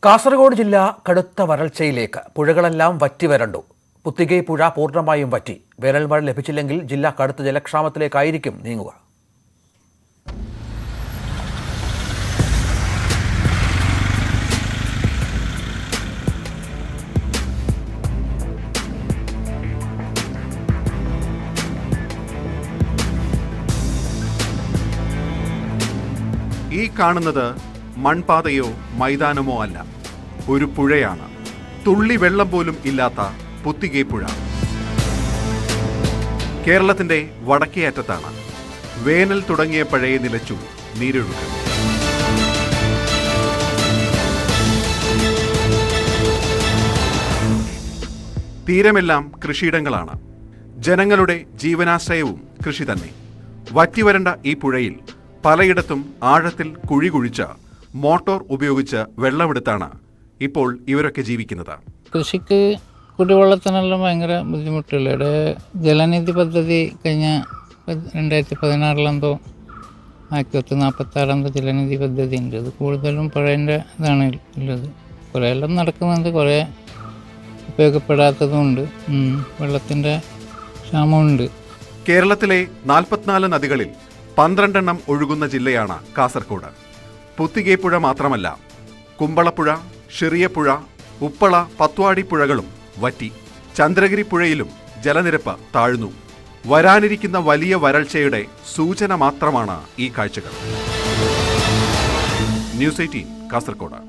കാസർഗോഡ് ജില്ല കടുത്ത വരൾച്ചയിലേക്ക്. പുഴകളെല്ലാം വറ്റിവരണ്ടു. പുത്തിഗൈ പുഴ പൂർണ്ണമായും വറ്റി. വേനൽ മഴ ലഭിച്ചില്ലെങ്കിൽ ജില്ല കടുത്ത ജലക്ഷാമത്തിലേക്കായിരിക്കും നീങ്ങുക. ഈ കാണുന്നത് മൺപാതയോ മൈതാനമോ അല്ല, ഒരു പുഴയാണ്. തുള്ളി വെള്ളം പോലും ഇല്ലാത്ത പുത്തിഗൈ പുഴ കേരളത്തിന്റെ വടക്കേ അറ്റത്താണ്. വേനൽ തുടങ്ങിയപ്പോഴേ നിലച്ചു നീരൊഴുക്ക്. തീരമെല്ലാം കൃഷിയിടങ്ങളാണ്. ജനങ്ങളുടെ ജീവനാശ്രയവും കൃഷി തന്നെ. വറ്റിവരണ്ട ഈ പുഴയിൽ പലയിടത്തും ആഴത്തിൽ കുഴി കുഴിച്ച് മോട്ടോർ ഉപയോഗിച്ച് വെള്ളമെടുത്താണ് ഇപ്പോൾ ഇവരൊക്കെ ജീവിക്കുന്നത്. കൃഷിക്ക് കുടിവെള്ളത്തിനെല്ലാം ഭയങ്കര ബുദ്ധിമുട്ടുള്ള. ഇവിടെ ജലനിധി പദ്ധതി കഴിഞ്ഞ 2016 1946 ജലനിധി പദ്ധതി ഉണ്ട്. അത് കൂടുതലും പുഴേൻ്റെ ഇതാണ് ഉള്ളത്. കുറേ എല്ലാം നടക്കുന്നുണ്ട്, കുറേ ഉപയോഗപ്പെടാത്തതുമുണ്ട്. വെള്ളത്തിൻ്റെ ക്ഷാമമുണ്ട്. കേരളത്തിലെ 44 നദികളിൽ 12 ഒഴുകുന്ന ജില്ലയാണ് കാസർഗോഡ്. പുത്തിഗൈ പുഴ മാത്രമല്ല, കുമ്പളപ്പുഴ, ഷിറിയപ്പുഴ, ഉപ്പള, പത്വാടി പുഴകളും വറ്റി. ചന്ദ്രഗിരി പുഴയിലും ജലനിരപ്പ് താഴ്ന്നു. വരാനിരിക്കുന്ന വലിയ വരൾച്ചയുടെ സൂചന മാത്രമാണ് ഈ കാഴ്ചകൾ. ന്യൂസ് 18 കാസർഗോഡ്.